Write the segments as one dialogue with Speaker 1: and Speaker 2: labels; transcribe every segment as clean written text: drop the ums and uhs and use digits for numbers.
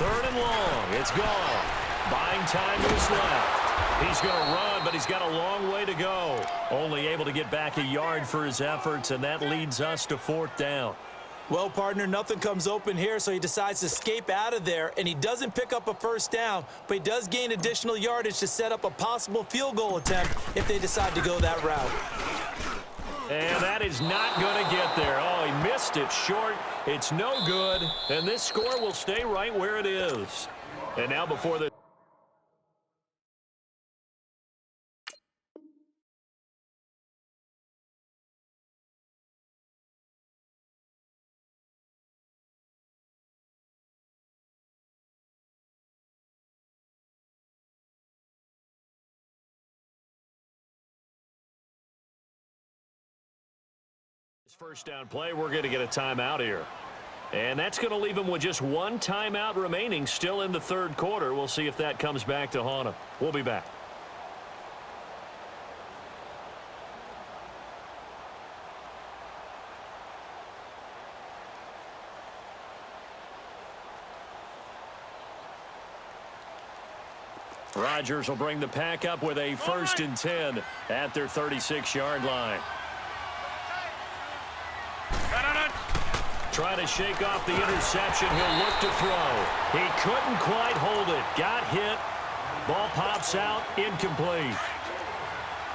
Speaker 1: Third and long. It's gone. Buying time is left. He's going to run, but he's got a long way to go. Only able to get back a yard for his efforts, and that leads us to fourth down.
Speaker 2: Well, partner, nothing comes open here, so he decides to escape out of there, and he doesn't pick up a first down, but he does gain additional yardage to set up a possible field goal attempt if they decide to go that route.
Speaker 1: And that is not going to get there. Oh, he missed it short. It's no good, and this score will stay right where it is. And now before the first down play, we're going to get a timeout here. And that's going to leave him with just one timeout remaining still in the third quarter. We'll see if that comes back to haunt him. We'll be back. Rodgers will bring the pack up with a 1st and 10 at their 36-yard line. Try to shake off the interception. He'll look to throw. He couldn't quite hold it. Got hit. Ball pops out. Incomplete.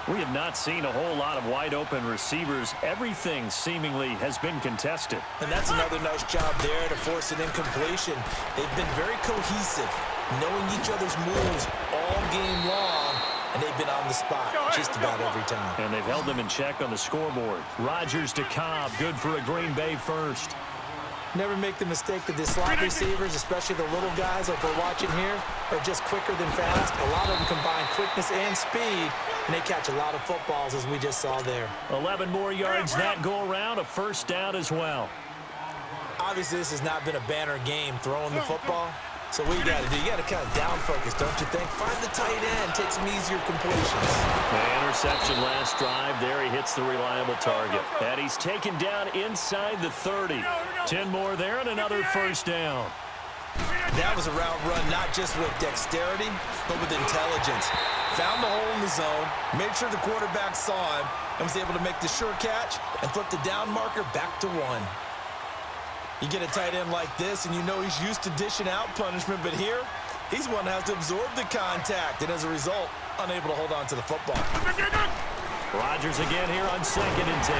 Speaker 1: We have not seen a whole lot of wide-open receivers. Everything seemingly has been contested.
Speaker 2: And that's another nice job there to force an incompletion. They've been very cohesive, knowing each other's moves all game long, and they've been on the spot just about every time.
Speaker 1: And they've held them in check on the scoreboard. Rodgers to Cobb, good for a Green Bay first.
Speaker 2: Never make the mistake that the slot receivers, especially the little guys like we're watching here, are just quicker than fast. A lot of them combine quickness and speed, and they catch a lot of footballs, as we just saw there.
Speaker 1: 11 more yards that go around, a first down as well.
Speaker 2: Obviously, this has not been a banner game throwing the football. So what you got to do, you got to kind of down focus, don't you think? Find the tight end, take some easier completions.
Speaker 1: The interception last drive. There he hits the reliable target. And he's taken down inside the 30. 10 more there and another first down.
Speaker 2: That was a route run not just with dexterity, but with intelligence. Found the hole in the zone, made sure the quarterback saw him, and was able to make the sure catch and flip the down marker back to 1. You get a tight end like this, and you know he's used to dishing out punishment, but here, he's one that has to absorb the contact, and as a result, unable to hold on to the football.
Speaker 1: Rodgers again here on 2nd and 10.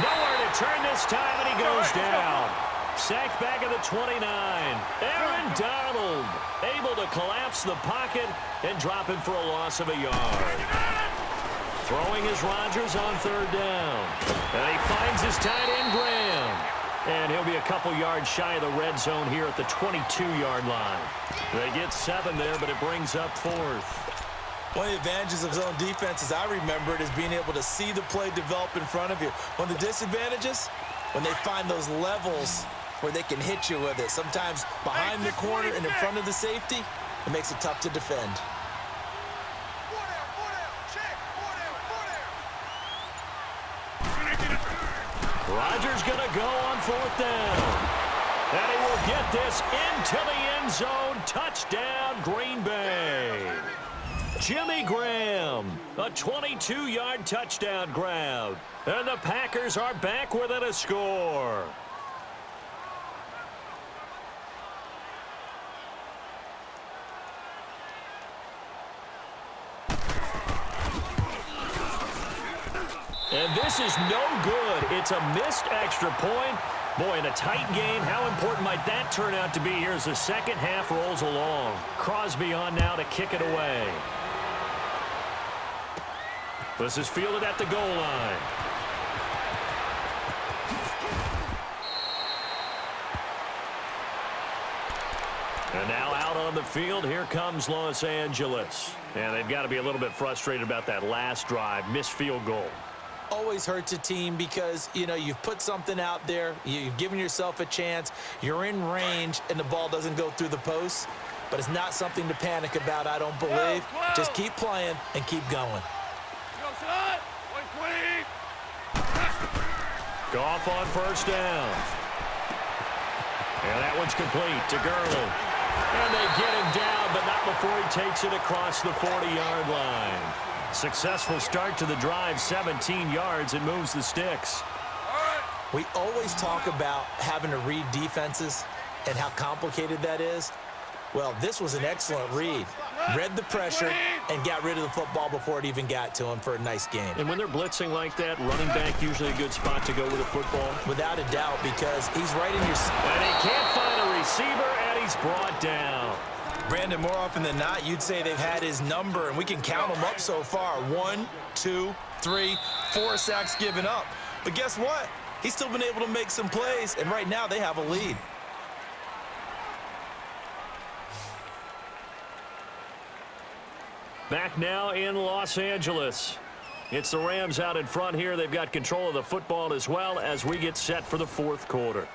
Speaker 1: Nowhere to turn this time, and he goes down. Sacked back at the 29. Aaron Donald able to collapse the pocket and drop him for a loss of a yard. Throwing is Rodgers on 3rd down. And he finds his tight end, Graham. And he'll be a couple yards shy of the red zone here at the 22-yard line. They get 7 there, but it brings up 4th.
Speaker 2: One of the advantages of zone defense, as I remember it, is being able to see the play develop in front of you. One of the disadvantages, when they find those levels where they can hit you with it. Sometimes behind the corner and in front of the safety, it makes it tough to defend.
Speaker 1: Rodgers going to go on 4th down. And he will get this into the end zone. Touchdown, Green Bay. Jimmy Graham, a 22-yard touchdown grab. And the Packers are back within a score. And this is no good. It's a missed extra point. Boy, in a tight game, how important might that turn out to be here as the second half rolls along? Crosby on now to kick it away. This is fielded at the goal line. And now out on the field, here comes Los Angeles. And they've got to be a little bit frustrated about that last drive, missed field goal.
Speaker 2: Always hurts a team because, you know, you've put something out there, you've given yourself a chance, you're in range, and the ball doesn't go through the posts. But it's not something to panic about, I don't believe. Just keep playing and keep going.
Speaker 1: Goff on 1st down. And that one's complete to Gurley. And they get him down, but not before he takes it across the 40-yard line. Successful start to the drive, 17 yards, and moves the sticks.
Speaker 2: We always talk about having to read defenses and how complicated that is. Well, this was an excellent read. Read the pressure and got rid of the football before it even got to him for a nice gain.
Speaker 1: And when they're blitzing like that, running back usually a good spot to go with a football?
Speaker 2: Without a doubt, because he's right in your...
Speaker 1: And he can't find a receiver, and he's brought down.
Speaker 2: Brandon, more often than not, you'd say they've had his number, and we can count them up so far. 1, 2, 3, 4 sacks given up. But guess what? He's still been able to make some plays, and right now they have a lead.
Speaker 1: Back now in Los Angeles. It's the Rams out in front here. They've got control of the football as well as we get set for the fourth quarter.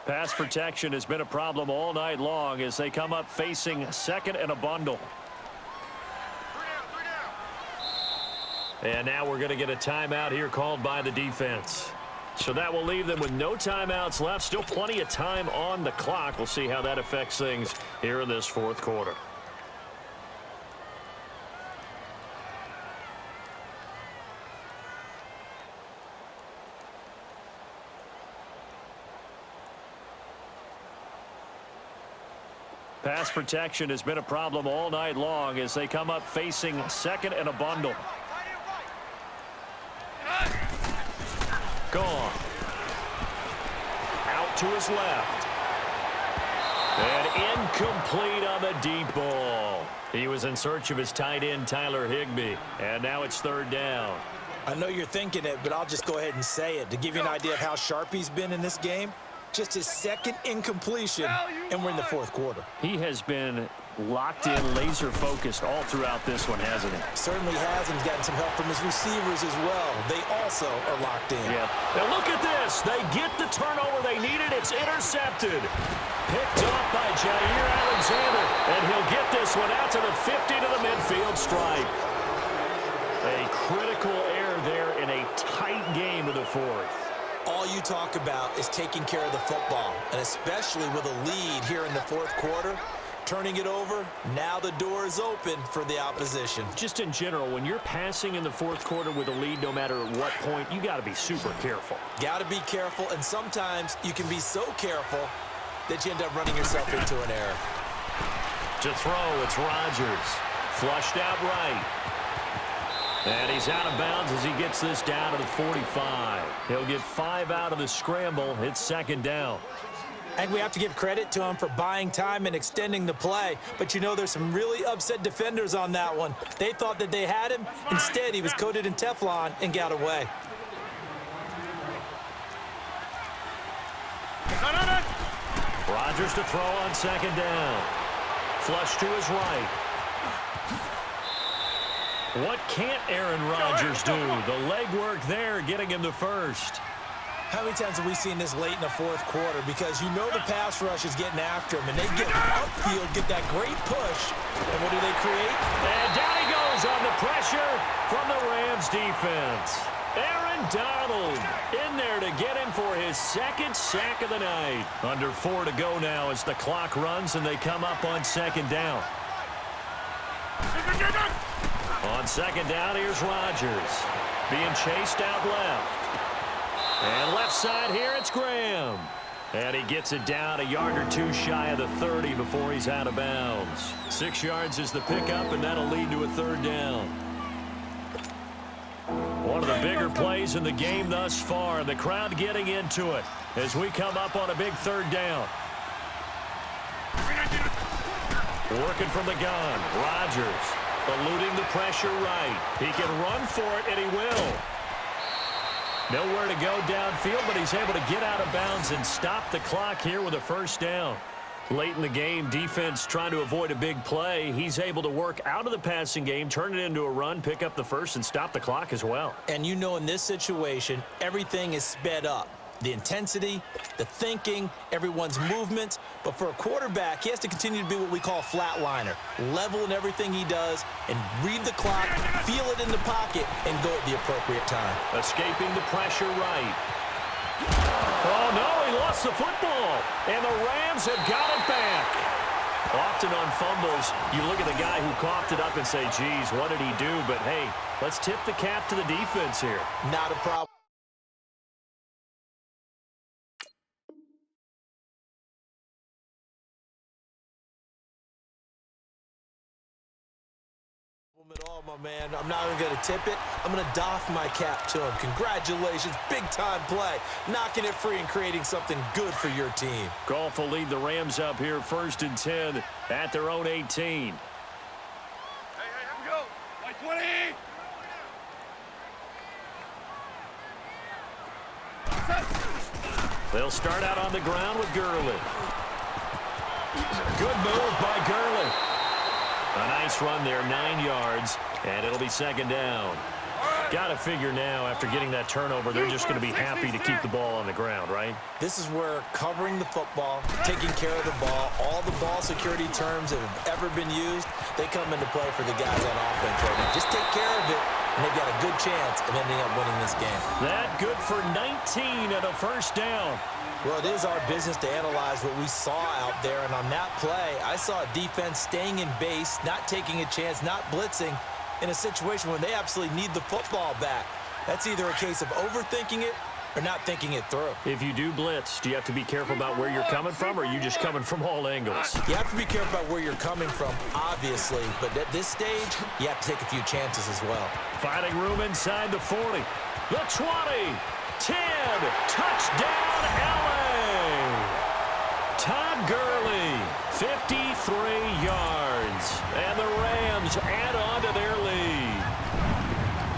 Speaker 1: Pass protection has been a problem all night long as they come up facing second and a bundle. And now we're going to get a timeout here called by the defense. So that will leave them with no timeouts left. Still plenty of time on the clock. We'll see how that affects things here in this fourth quarter. Pass protection has been a problem all night long as they come up facing second and a bundle. Gone. Out to his left. And incomplete on the deep ball. He was in search of his tight end, Tyler Higbee. And now it's third down.
Speaker 2: I know you're thinking it, but I'll just go ahead and say it. To give you an idea of how sharp he's been in this game, just his second incompletion, and we're in the fourth quarter.
Speaker 1: He has been locked in, laser-focused all throughout this one, hasn't he?
Speaker 2: Certainly has, and he's gotten some help from his receivers as well. They also are locked in.
Speaker 1: Yeah. Now look at this. They get the turnover they needed. It's intercepted. Picked off by Jair Alexander, and he'll get this one out to the 50 to the midfield stripe. A critical error there in a tight game of the fourth.
Speaker 2: All you talk about is taking care of the football, and especially with a lead here in the fourth quarter, turning it over, now the door is open for the opposition.
Speaker 1: Just in general, when you're passing in the fourth quarter with a lead, no matter at what point, you got to be super careful.
Speaker 2: Got to be careful, and sometimes you can be so careful that you end up running yourself into an error.
Speaker 1: To throw, it's Rodgers. Flushed out right. And he's out of bounds as he gets this down to the 45. He'll get 5 out of the scramble. It's second down.
Speaker 2: I think we have to give credit to him for buying time and extending the play. But you know, there's some really upset defenders on that one. They thought that they had him. Instead, he was coated in Teflon and got away.
Speaker 1: Rodgers to throw on second down. Flush to his right. What can't Aaron Rodgers do? The legwork there getting him the first.
Speaker 2: How many times have we seen this late in the fourth quarter? Because you know the pass rush is getting after him, and they get upfield, get that great push, and what do they create?
Speaker 1: And down he goes on the pressure from the Rams defense. Aaron Donald in there to get him for his second sack of the night. Under 4 to go now as the clock runs and they come up on second down. On second down, here's Rodgers. Being chased out left. And left side here, it's Graham. And he gets it down a yard or two shy of the 30 before he's out of bounds. 6 yards is the pickup, and that'll lead to a third down. One of the bigger plays in the game thus far. The crowd getting into it as we come up on a big third down. Working from the gun, Rodgers. Eluding the pressure right. He can run for it, and he will. Nowhere to go downfield, but he's able to get out of bounds and stop the clock here with a first down. Late in the game, defense trying to avoid a big play. He's able to work out of the passing game, turn it into a run, pick up the first, and stop the clock as well.
Speaker 2: And you know in this situation, everything is sped up. The intensity, the thinking, everyone's movements. But for a quarterback, he has to continue to be what we call a flatliner. Level in everything he does and read the clock, feel it in the pocket, and go at the appropriate time.
Speaker 1: Escaping the pressure right. Oh, no, he lost the football. And the Rams have got it back. Often on fumbles, you look at the guy who coughed it up and say, geez, what did he do? But, hey, let's tip the cap to the defense here.
Speaker 2: Not a problem. At all, my man. I'm not even going to tip it. I'm going to doff my cap to him. Congratulations. Big-time play. Knocking it free and creating something good for your team.
Speaker 1: Goff will lead the Rams up here 1st and 10 at their own 18.
Speaker 3: Hey, here we go. Like 20.
Speaker 1: They'll start out on the ground with Gurley. Good move by Gurley. A nice run there, 9 yards, and it'll be 2nd down. Got to figure now, after getting that turnover, they're just going to be happy to keep the ball on the ground, right?
Speaker 2: This is where covering the football, taking care of the ball, all the ball security terms that have ever been used, they come into play for the guys on offense right now. Just take care of it, and they've got a good chance of ending up winning this game.
Speaker 1: That good for 19 and a 1st down.
Speaker 2: Well, it is our business to analyze what we saw out there, and on that play, I saw a defense staying in base, not taking a chance, not blitzing, in a situation when they absolutely need the football back. That's either a case of overthinking it or not thinking it through.
Speaker 1: If you do blitz, do you have to be careful about where you're coming from, or are you just coming from all angles?
Speaker 2: You have to be careful about where you're coming from, obviously, but at this stage, you have to take a few chances as well.
Speaker 1: Finding room inside the 40, the 20, 10, touchdown LA! Todd Gurley, 53 yards, and the Rams add on to their lead.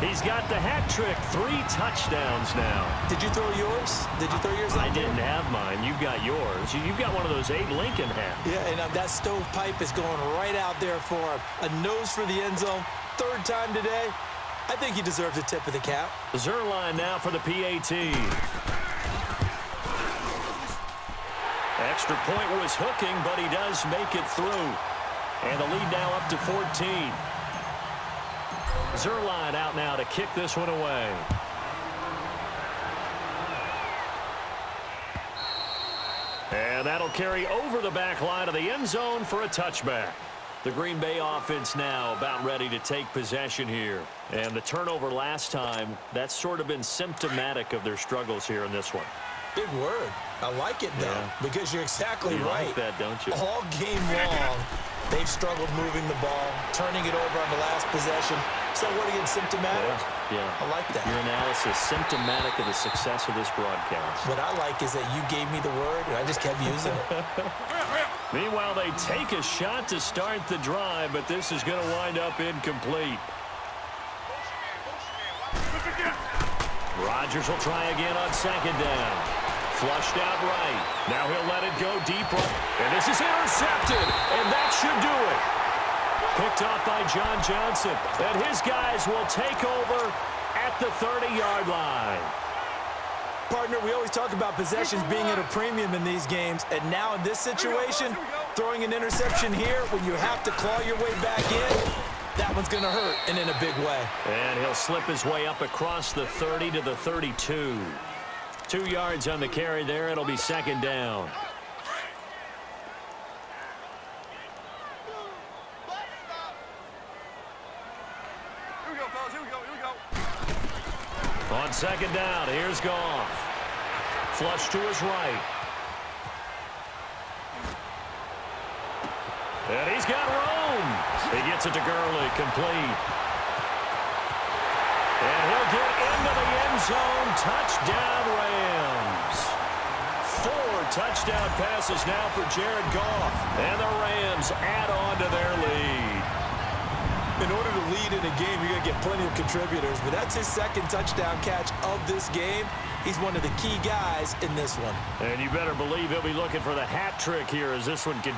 Speaker 1: He's got the hat trick, 3 touchdowns now.
Speaker 2: Did you throw yours? Did you throw yours out
Speaker 1: I didn't have mine. You've got yours. You've got one of those Abe Lincoln hats.
Speaker 2: Yeah, and that stovepipe is going right out there for him. A nose for the end zone. 3rd time today. I think he deserves a tip of the cap.
Speaker 1: Zerline now for the PAT. Extra point was hooking, but he does make it through. And the lead now up to 14. Zerline out now to kick this one away. And that'll carry over the back line of the end zone for a touchback. The Green Bay offense now about ready to take possession here. And the turnover last time, that's sort of been symptomatic of their struggles here in this one.
Speaker 2: Big word. I like it, though, because you're exactly right.
Speaker 1: You like that, don't you?
Speaker 2: All game long, they've struggled moving the ball, turning it over on the last possession. So what again, symptomatic?
Speaker 1: Yeah.
Speaker 2: I like that.
Speaker 1: Your analysis, symptomatic of the success of this broadcast.
Speaker 2: What I like is that you gave me the word, and I just kept using it.
Speaker 1: Meanwhile, they take a shot to start the drive, but this is going to wind up incomplete. Rodgers will try again on 2nd down. Flushed out right. Now he'll let it go deep right. And this is intercepted. And that should do it. Picked off by John Johnson. And his guys will take over at the 30-yard line.
Speaker 2: Partner, we always talk about possessions being at a premium in these games. And now in this situation, throwing an interception here when you have to claw your way back in, that one's going to hurt, and in a big way.
Speaker 1: And he'll slip his way up across the 30 to the 32. 2 yards on the carry there. It'll be 2nd down.
Speaker 3: Here we go, fellas. Here we go.
Speaker 1: On 2nd down, here's Goff. Flush to his right. And he's got room. He gets it to Gurley, complete. And he'll get into the end zone. Touchdown, Rams. 4 touchdown passes now for Jared Goff. And the Rams add on to their lead.
Speaker 2: In order to lead in a game, you're going to get plenty of contributors, but that's his second touchdown catch of this game. He's one of the key guys in this one.
Speaker 1: And you better believe he'll be looking for the hat trick here as this one continues.